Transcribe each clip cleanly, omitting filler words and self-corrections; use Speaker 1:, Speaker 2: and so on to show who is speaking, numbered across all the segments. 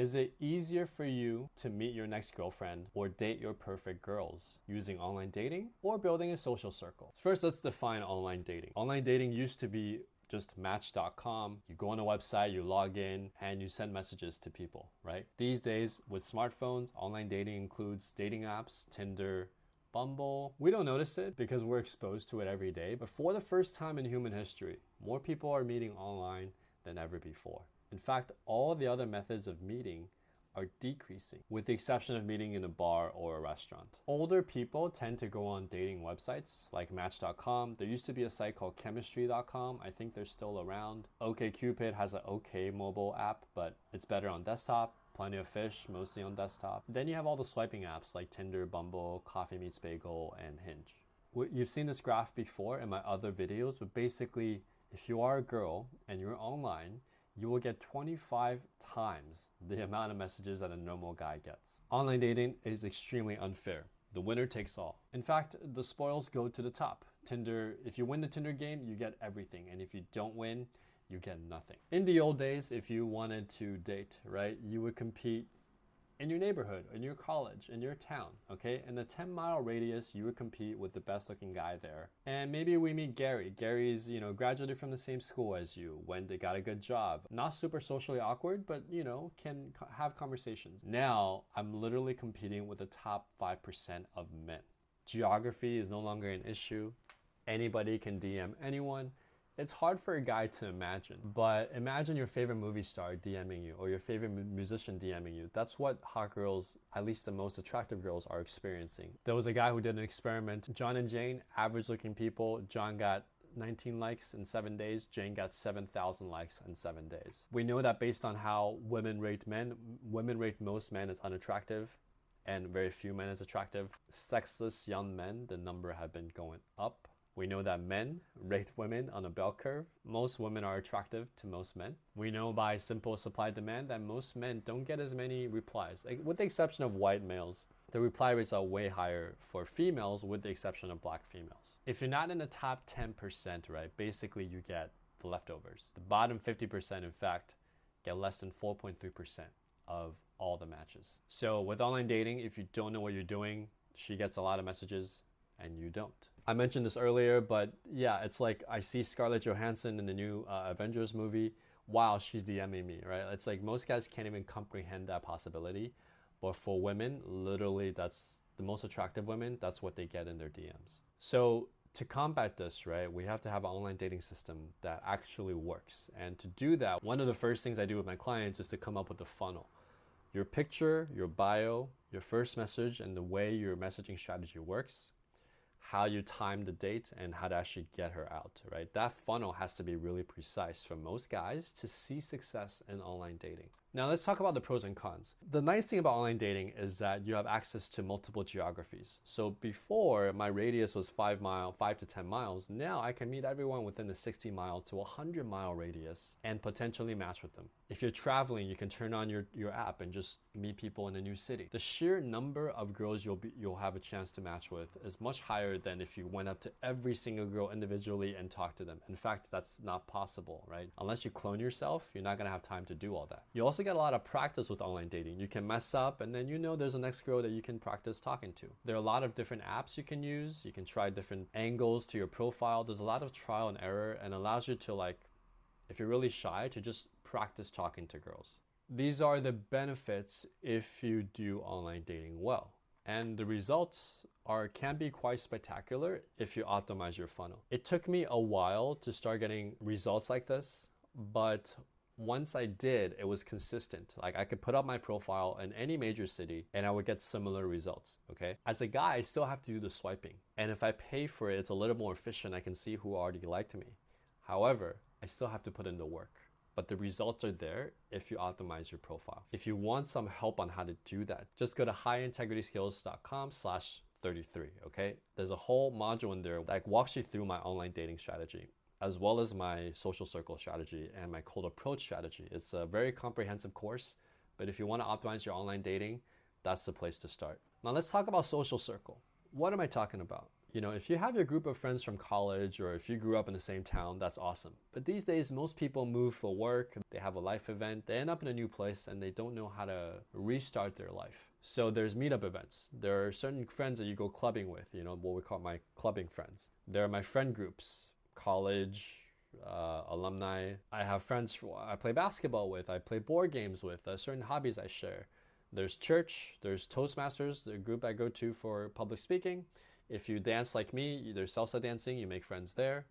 Speaker 1: Is it easier for you to meet your next girlfriend or date your perfect girls using online dating or building a social circle? First, let's define online dating. Online dating used to be just match.com. You go on a website, you log in, and you send messages to people, right? These days, with smartphones, online dating includes dating apps, Tinder, Bumble. We don't notice it because we're exposed to it every day, but for the first time in human history, more people are meeting online than ever before. In fact, all the other methods of meeting are decreasing, with the exception of meeting in a bar or a restaurant. Older people tend to go on dating websites like Match.com. There used to be a site called Chemistry.com. I think they're still around. OkCupid has an OK mobile app, but it's better on desktop. Plenty of Fish, mostly on desktop. Then you have all the swiping apps like Tinder, Bumble, Coffee Meets Bagel, and Hinge. You've seen this graph before in my other videos, but basically, if you are a girl and you're online, you will get 25 times the amount of messages that a normal guy gets. Online dating is extremely unfair. The winner takes all. In fact, the spoils go to the top. Tinder, if you win the Tinder game, you get everything. And if you don't win, you get nothing. In the old days, if you wanted to date, right, you would compete in your neighborhood, in your college, in your town, okay? In the 10-mile radius, you would compete with the best looking guy there. And maybe we meet Gary. Gary's, graduated from the same school as you, went to got a good job. Not super socially awkward, but, can have conversations. Now, I'm literally competing with the top 5% of men. Geography is no longer an issue. Anybody can DM anyone. It's hard for a guy to imagine, but imagine your favorite movie star DMing you or your favorite musician DMing you. That's what hot girls, at least the most attractive girls, are experiencing. There was a guy who did an experiment. John and Jane, average looking people. John got 19 likes in 7 days. Jane got 7,000 likes in 7 days. We know that based on how women rate men, women rate most men as unattractive and very few men as attractive. Sexless young men, the number have been going up. We know that men rate women on a bell curve. Most women are attractive to most men. We know by simple supply demand that most men don't get as many replies, with the exception of white males. The reply rates are way higher for females with the exception of black females. If you're not in the top 10%, right, basically you get the leftovers. The bottom 50%, in fact, get less than 4.3% of all the matches. So with online dating, if you don't know what you're doing, she gets a lot of messages and you don't. I mentioned this earlier, but yeah, it's like I see Scarlett Johansson in the new Avengers movie. Wow, she's DMing me, right? It's like most guys can't even comprehend that possibility. But for women, literally, that's the most attractive women, that's what they get in their DMs. So to combat this, right, we have to have an online dating system that actually works. And to do that, one of the first things I do with my clients is to come up with a funnel. Your picture, your bio, your first message, and the way your messaging strategy works, how you time the date, and how to actually get her out, right? That funnel has to be really precise for most guys to see success in online dating. Now let's talk about the pros and cons. The nice thing about online dating is that you have access to multiple geographies. So before, my radius was 5 to 10 miles. Now I can meet everyone within the 60-mile to 100-mile radius and potentially match with them. If you're traveling, you can turn on your app and just meet people in a new city. The sheer number of girls you'll have a chance to match with is much higher than if you went up to every single girl individually and talked to them. In fact, that's not possible, right? Unless you clone yourself, you're not gonna have time to do all that. You also get a lot of practice with online dating. You can mess up and then there's a next girl that you can practice talking to. There are a lot of different apps you can use. You can try different angles to your profile. There's a lot of trial and error and allows you to, if you're really shy, to just practice talking to girls. These are the benefits if you do online dating well. And the results can be quite spectacular if you optimize your funnel. It took me a while to start getting results like this, but once I did, it was consistent. I could put up my profile in any major city and I would get similar results, okay? As a guy, I still have to do the swiping. And if I pay for it, it's a little more efficient. I can see who already liked me. However, I still have to put in the work. But the results are there if you optimize your profile. If you want some help on how to do that, just go to highintegrityskills.com/33, okay? There's a whole module in there that walks you through my online dating strategy, as well as my social circle strategy and my cold approach strategy. It's a very comprehensive course, but if you want to optimize your online dating, that's the place to start. Now let's talk about social circle. What am I talking about? You know, if you have your group of friends from college or if you grew up in the same town, that's awesome. But these days, most people move for work, they have a life event, they end up in a new place and they don't know how to restart their life. So there's meetup events. There are certain friends that you go clubbing with, you know, what we call my clubbing friends. There are my friend groups, college, alumni. I have friends I play basketball with, I play board games with, certain hobbies I share. There's church, there's Toastmasters, the group I go to for public speaking. If you dance like me, there's salsa dancing, you make friends there.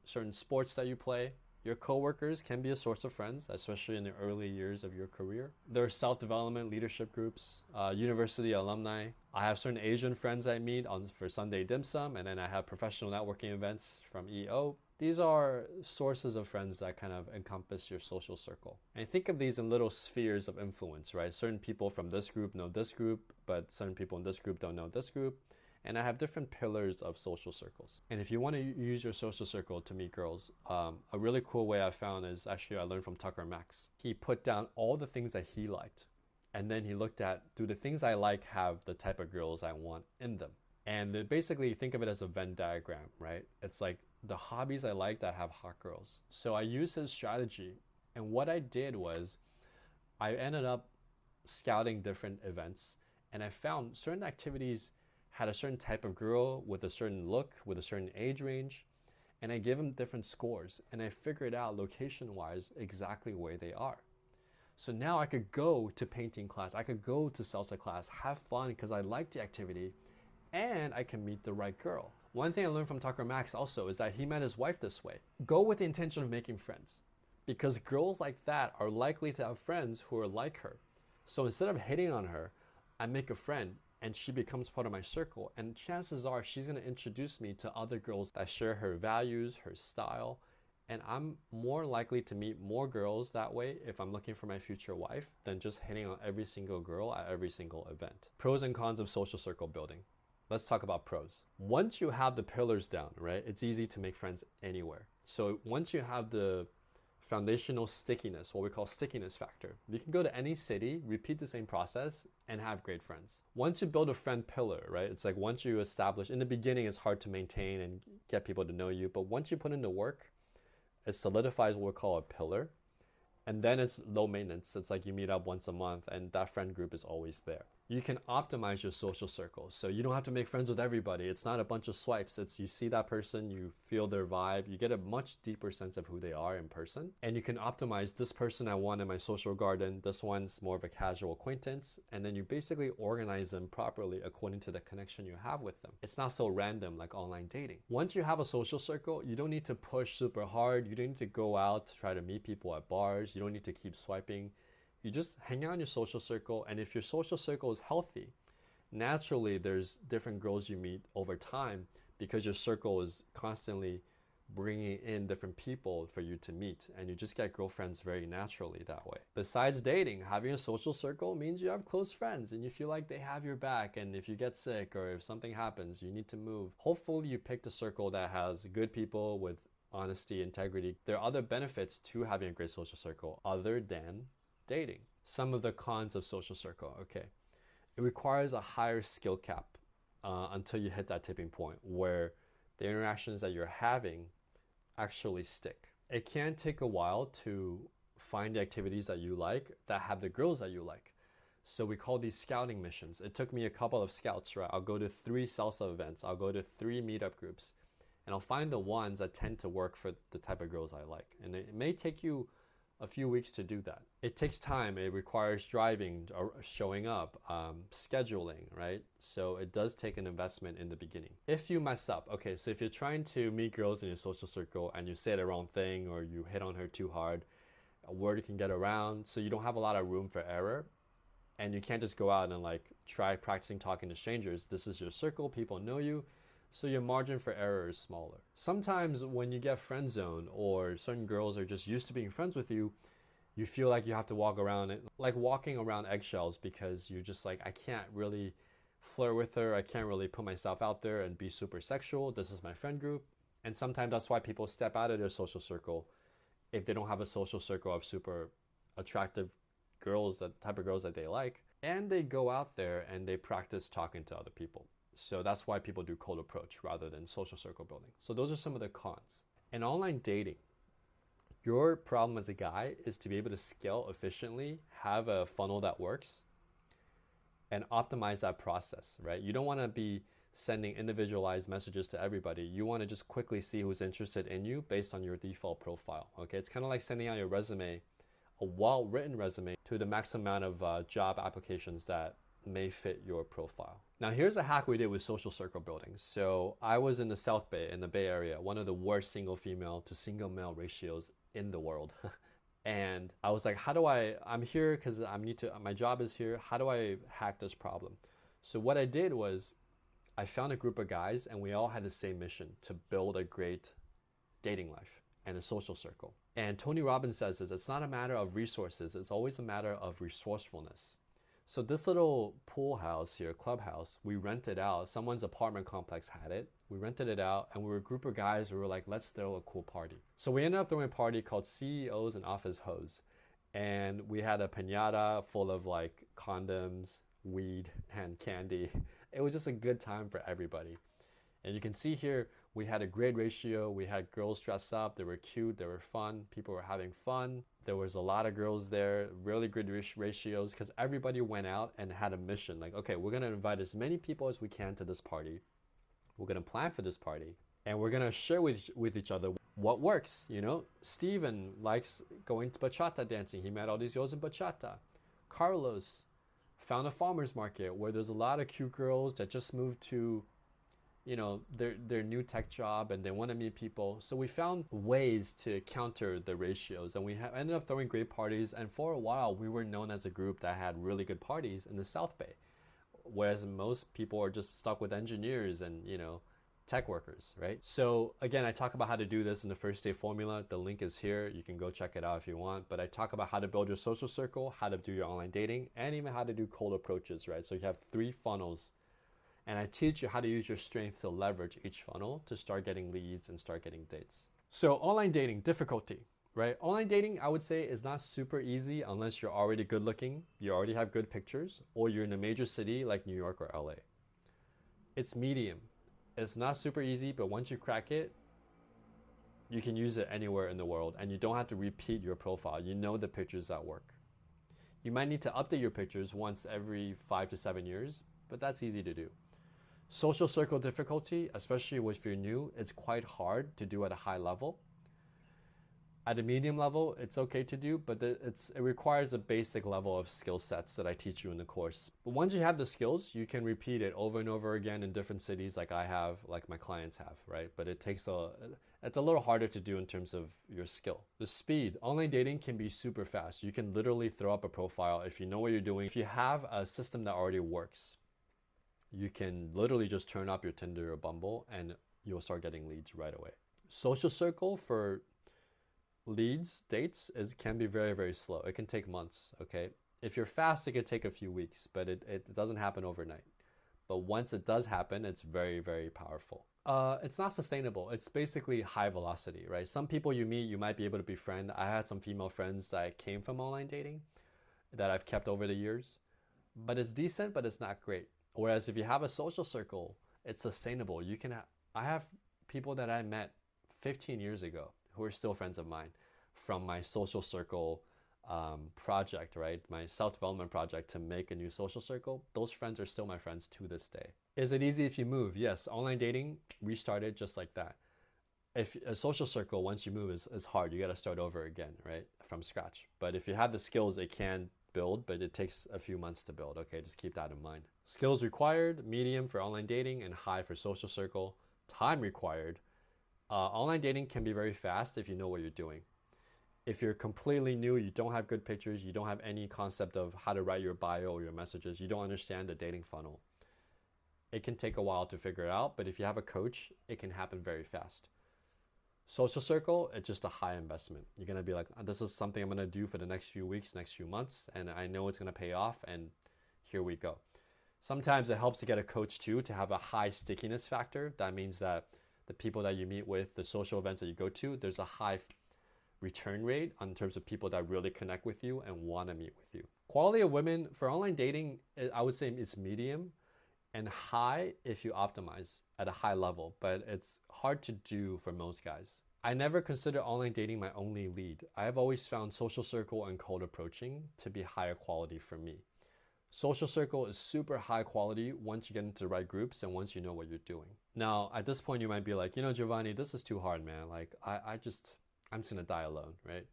Speaker 1: Certain sports that you play. Your coworkers can be a source of friends, especially in the early years of your career. There are self-development leadership groups, university alumni. I have certain Asian friends I meet for Sunday dim sum, and then I have professional networking events from EO. These are sources of friends that kind of encompass your social circle. And think of these in little spheres of influence, right? Certain people from this group know this group, but certain people in this group don't know this group. And I have different pillars of social circles. And if you want to use your social circle to meet girls, a really cool way I found is actually I learned from Tucker Max. He put down all the things that he liked. And then he looked at, do the things I like have the type of girls I want in them? And basically think of it as a Venn diagram, right? It's like the hobbies I like that have hot girls. So I used his strategy. And what I did was I ended up scouting different events. And I found certain activities had a certain type of girl with a certain look, with a certain age range, and I gave them different scores, and I figured out location-wise exactly where they are. So now I could go to painting class, I could go to salsa class, have fun because I like the activity, and I can meet the right girl. One thing I learned from Tucker Max also is that he met his wife this way. Go with the intention of making friends, because girls like that are likely to have friends who are like her. So instead of hitting on her, I make a friend, and she becomes part of my circle. And chances are she's going to introduce me to other girls that share her values, her style. And I'm more likely to meet more girls that way if I'm looking for my future wife than just hitting on every single girl at every single event. Pros and cons of social circle building. Let's talk about pros. Once you have the pillars down, right, it's easy to make friends anywhere. So once you have the foundational stickiness, what we call stickiness factor, you can go to any city, repeat the same process, and have great friends. Once you build a friend pillar, right, it's like once you establish, in the beginning it's hard to maintain and get people to know you, but once you put in the work, it solidifies what we call a pillar, and then it's low maintenance. It's like you meet up once a month and that friend group is always there. You can optimize your social circle. So you don't have to make friends with everybody. It's not a bunch of swipes. It's you see that person, you feel their vibe, you get a much deeper sense of who they are in person. And you can optimize this person I want in my social garden. This one's more of a casual acquaintance. And then you basically organize them properly according to the connection you have with them. It's not so random like online dating. Once you have a social circle, you don't need to push super hard. You don't need to go out to try to meet people at bars. You don't need to keep swiping. You just hang out in your social circle, and if your social circle is healthy, naturally there's different girls you meet over time because your circle is constantly bringing in different people for you to meet, and you just get girlfriends very naturally that way. Besides dating, having a social circle means you have close friends and you feel like they have your back, and if you get sick or if something happens, you need to move. Hopefully you picked a circle that has good people with honesty, integrity. There are other benefits to having a great social circle other than dating. Some of the cons of social circle. Okay, it requires a higher skill cap until you hit that tipping point where the interactions that you're having actually stick. It can take a while to find the activities that you like that have the girls that you like. So we call these scouting missions. It took me a couple of scouts, right? I'll go to 3 salsa events, I'll go to 3 meetup groups, and I'll find the ones that tend to work for the type of girls I like. And it may take you a few weeks to do that. It takes time. It requires driving, showing up, scheduling, right? So it does take an investment in the beginning. If you mess up, okay, so if you're trying to meet girls in your social circle and you say the wrong thing or you hit on her too hard, a word can get around, so you don't have a lot of room for error, and you can't just go out and like try practicing talking to strangers. This is your circle, people know you, so your margin for error is smaller. Sometimes when you get friend zoned or certain girls are just used to being friends with you, you feel like you have to walk around it, like walking around eggshells, because you're just like, I can't really flirt with her. I can't really put myself out there and be super sexual. This is my friend group. And sometimes that's why people step out of their social circle if they don't have a social circle of super attractive girls, the type of girls that they like, and they go out there and they practice talking to other people. So that's why people do cold approach rather than social circle building. So those are some of the cons. In online dating, your problem as a guy is to be able to scale efficiently, have a funnel that works, and optimize that process, right? You don't want to be sending individualized messages to everybody. You want to just quickly see who's interested in you based on your default profile, okay? It's kind of like sending out your resume, a well-written resume, to the maximum amount of job applications that may fit your profile. Now here's a hack we did with social circle building. So I was in the South Bay, in the Bay Area, one of the worst single female to single male ratios in the world. And I was like, I'm here because I'm new to, my job is here. How do I hack this problem? So what I did was I found a group of guys and we all had the same mission: to build a great dating life and a social circle. And Tony Robbins says this: it's not a matter of resources, it's always a matter of resourcefulness. So this little pool house here, clubhouse, we rented out. Someone's apartment complex had it. We rented it out and we were a group of guys who were like, let's throw a cool party. So we ended up throwing a party called CEOs and Office Hoes. And we had a piñata full of like condoms, weed, and candy. It was just a good time for everybody. And you can see here, we had a great ratio. We had girls dress up. They were cute. They were fun. People were having fun. There was a lot of girls there, really good ratios, because everybody went out and had a mission. Like, okay, we're going to invite as many people as we can to this party. We're going to plan for this party. And we're going to share with each other what works. You know, Steven likes going to bachata dancing. He met all these girls in bachata. Carlos found a farmer's market where there's a lot of cute girls that just moved to, you know, their new tech job and they want to meet people. So we found ways to counter the ratios, and we ended up throwing great parties. And for a while, we were known as a group that had really good parties in the South Bay, whereas most people are just stuck with engineers and, you know, tech workers, right? So again, I talk about how to do this in the First Day Formula. The link is here. You can go check it out if you want. But I talk about how to build your social circle, how to do your online dating, and even how to do cold approaches, right? So you have 3 funnels. And I teach you how to use your strength to leverage each funnel to start getting leads and start getting dates. So online dating, difficulty, right? Online dating, I would say, is not super easy unless you're already good looking, you already have good pictures, or you're in a major city like New York or LA. It's medium. It's not super easy, but once you crack it, you can use it anywhere in the world and you don't have to repeat your profile. You know the pictures that work. You might need to update your pictures once every 5 to 7 years, but that's easy to do. Social circle difficulty, especially if you're new, it's quite hard to do at a high level. At a medium level, it's okay to do, but it requires a basic level of skill sets that I teach you in the course. But once you have the skills, you can repeat it over and over again in different cities like I have, like my clients have, right? But it's a little harder to do in terms of your skill. The speed, online dating can be super fast. You can literally throw up a profile if you know what you're doing. If you have a system that already works, you can literally just turn up your Tinder or Bumble and you'll start getting leads right away. Social circle for leads, dates, can be very, very slow. It can take months, okay? If you're fast, it could take a few weeks, but it doesn't happen overnight. But once it does happen, it's very, very powerful. It's not sustainable. It's basically high velocity, right? Some people you meet, you might be able to befriend. I had some female friends that came from online dating that I've kept over the years, but it's decent, but it's not great. Whereas if you have a social circle, it's sustainable. I have people that I met 15 years ago who are still friends of mine from my social circle project, right? My self-development project to make a new social circle. Those friends are still my friends to this day. Is it easy if you move? Yes, online dating restarted just like that. If a social circle, once you move, is hard. You got to start over again, right? From scratch. But if you have the skills, it can build, but it takes a few months to build. Okay, just keep that in mind. Skills required, medium for online dating and high for social circle. Time required. Online dating can be very fast if you know what you're doing. If you're completely new, you don't have good pictures, you don't have any concept of how to write your bio or your messages, you don't understand the dating funnel, it can take a while to figure it out, but if you have a coach, it can happen very fast. Social circle, it's just a high investment. You're going to be like, this is something I'm going to do for the next few weeks, next few months, and I know it's going to pay off, and here we go. Sometimes it helps to get a coach too, to have a high stickiness factor. That means that the people that you meet with, the social events that you go to, there's a high return rate in terms of people that really connect with you and want to meet with you. Quality of women for online dating, I would say it's medium. and high if you optimize at a high level, but it's hard to do for most guys. I never consider online dating my only lead. I have always found social circle and cold approaching to be higher quality for me. Social circle is super high quality once you get into the right groups and once you know what you're doing. Now, at this point, you might be like, Giovanni, this is too hard, man. Like, I'm just gonna die alone, right?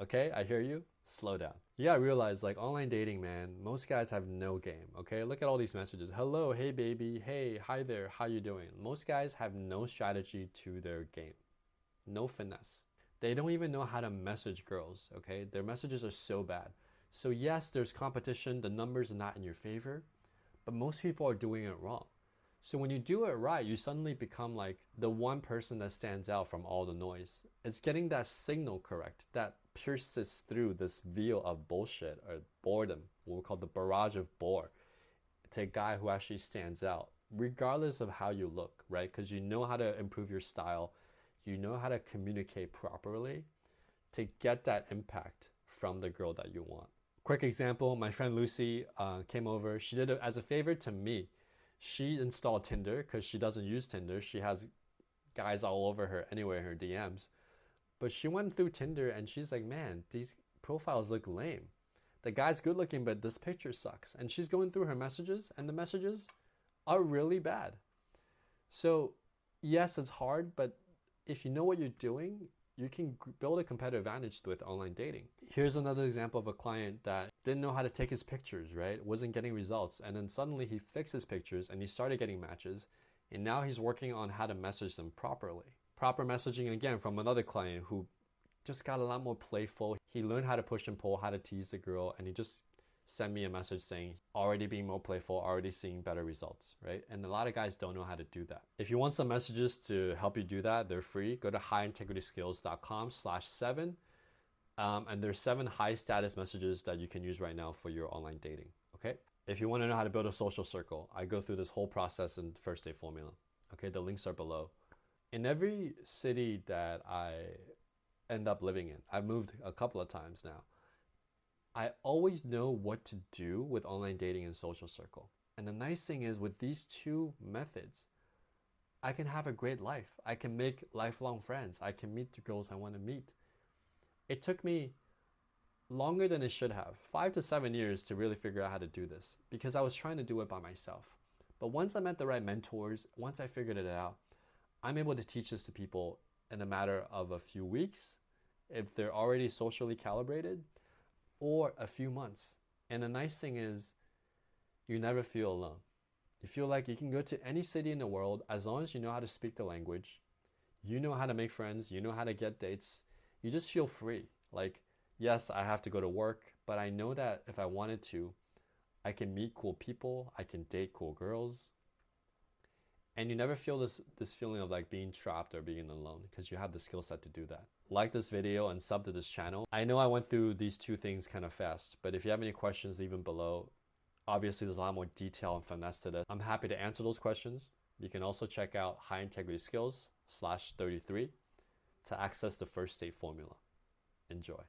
Speaker 1: Okay, I hear you. Slow down. You gotta realize, like, online dating, man, most guys have no game, okay? Look at all these messages. Hello, hey baby, hey, hi there, how you doing? Most guys have no strategy to their game. No finesse. They don't even know how to message girls, okay? Their messages are so bad. So yes, there's competition, the numbers are not in your favor, but most people are doing it wrong. So when you do it right, you suddenly become like the one person that stands out from all the noise. It's getting that signal correct that pierces through this veil of bullshit or boredom, what we call the barrage of bore, to a guy who actually stands out, regardless of how you look, right? Because you know how to improve your style, you know how to communicate properly to get that impact from the girl that you want. Quick example, my friend Lucy came over. She did it as a favor to me. She installed Tinder because she doesn't use Tinder. She has guys all over her anyway in her DMs. But she went through Tinder and she's like, man, these profiles look lame. The guy's good looking, but this picture sucks. And she's going through her messages and the messages are really bad. So yes, it's hard, but if you know what you're doing, you can build a competitive advantage with online dating. Here's another example of a client that didn't know how to take his pictures, right? Wasn't getting results. And then suddenly he fixed his pictures and he started getting matches. And now he's working on how to message them properly. Proper messaging, again, from another client who just got a lot more playful. He learned how to push and pull, how to tease the girl. And he just sent me a message saying, already being more playful, already seeing better results, right? And a lot of guys don't know how to do that. If you want some messages to help you do that, they're free. Go to highintegrityskills.com/7. And there's 7 high status messages that you can use right now for your online dating, okay? If you want to know how to build a social circle, I go through this whole process in the first date formula, okay? The links are below. In every city that I end up living in, I've moved a couple of times now, I always know what to do with online dating and social circle. And the nice thing is with these 2 methods, I can have a great life. I can make lifelong friends. I can meet the girls I want to meet. It took me longer than it should have, 5 to 7 years to really figure out how to do this because I was trying to do it by myself. But once I met the right mentors, once I figured it out, I'm able to teach this to people in a matter of a few weeks if they're already socially calibrated, or a few months. And the nice thing is you never feel alone. You feel like you can go to any city in the world as long as you know how to speak the language, you know how to make friends, you know how to get dates. You just feel free. Like, yes, I have to go to work, but I know that if I wanted to, I can meet cool people, I can date cool girls. And you never feel this feeling of like being trapped or being alone because you have the skill set to do that. Like this video and sub to this channel. I know I went through these 2 things kind of fast, but if you have any questions, leave them below. Obviously, there's a lot more detail and finesse to this. I'm happy to answer those questions. You can also check out highintegrityskills/33 to access the first date formula. Enjoy.